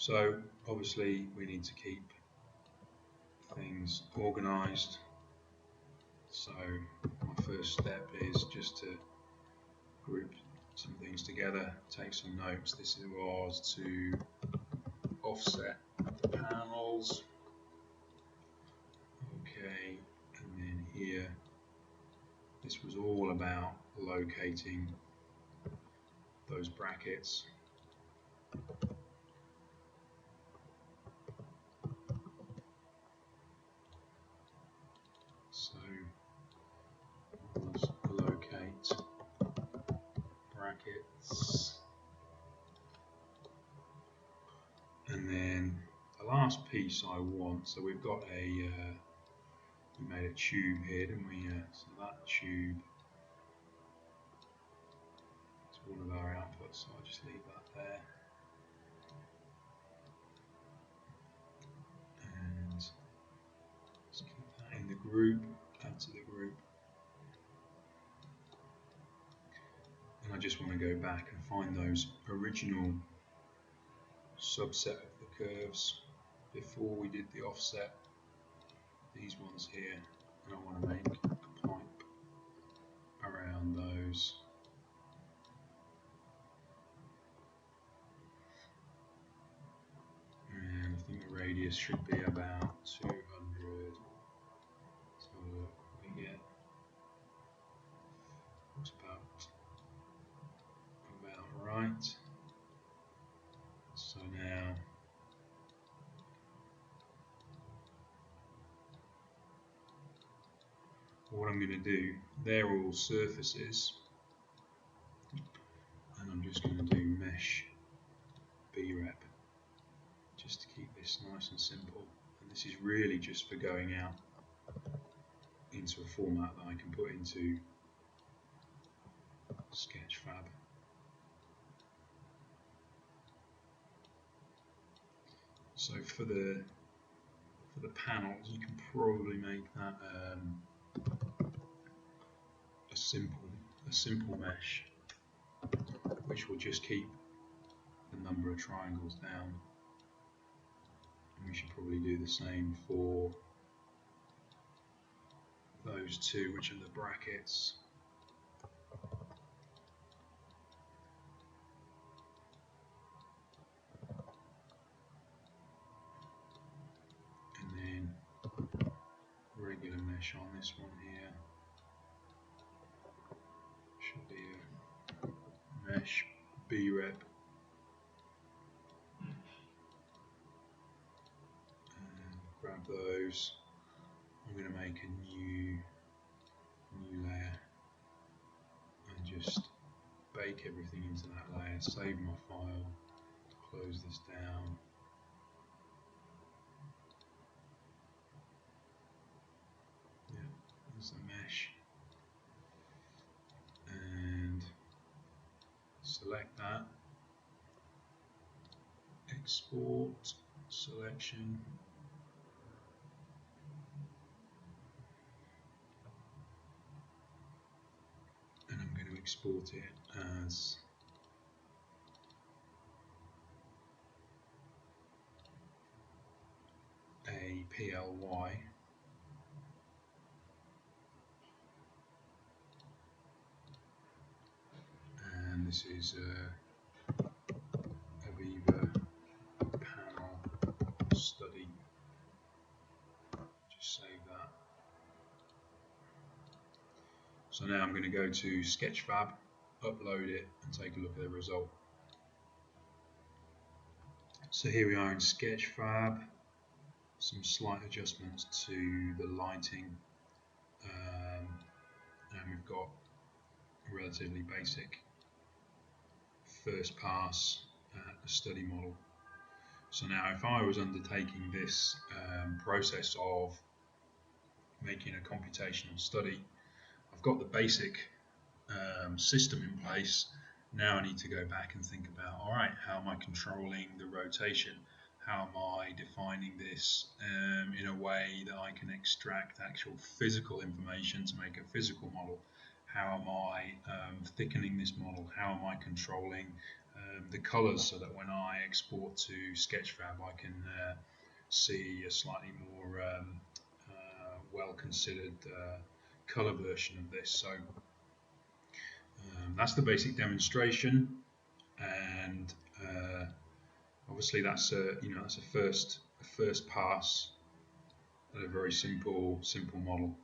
So obviously we need to keep things organized. So my first step is just to group some things together, take some notes. This was to offset the panels. Okay, and then here, this was all about locating those brackets. So let's locate brackets. And then the last piece I want, so we've got we made a tube here, didn't we? So that tube is one of our outputs, so I'll just leave that there. And let's keep that in the group, add to the group. And I just want to go back and find those original subset of the curves before we did the offset. These ones here, and I want to make a pipe around those. And I think the radius should be about 200. So we get looks about right. So now what I'm going to do, they're all surfaces, and I'm just going to do mesh B-rep just to keep this nice and simple. And this is really just for going out into a format that I can put into Sketchfab. So for the panels, you can probably make that a simple mesh, which will just keep the number of triangles down. And we should probably do the same for those two, which are the brackets. And then regular mesh on this one here. Should be a mesh B-rep. And grab those. I'm going to make a new layer and just bake everything into that layer. Save my file. Close this down. Yeah, there's the mesh. And select that. Export selection. And I'm going to export it as a PLY. And this is Aviva Panel Study. Just save that. So now I'm going to go to Sketchfab, upload it, and take a look at the result. So here we are in Sketchfab. Some slight adjustments to the lighting, and we've got a relatively basic first pass at the study model. So now if I was undertaking this process of making a computational study, I've got the basic system in place. Now I need to go back and think about, all right, how am I controlling the rotation? How am I defining this in a way that I can extract actual physical information to make a physical model? How am I thickening this model? How am I controlling the colours so that when I export to Sketchfab, I can see a slightly more well considered colour version of this. So that's the basic demonstration, and obviously that's that's a first pass at a very simple model.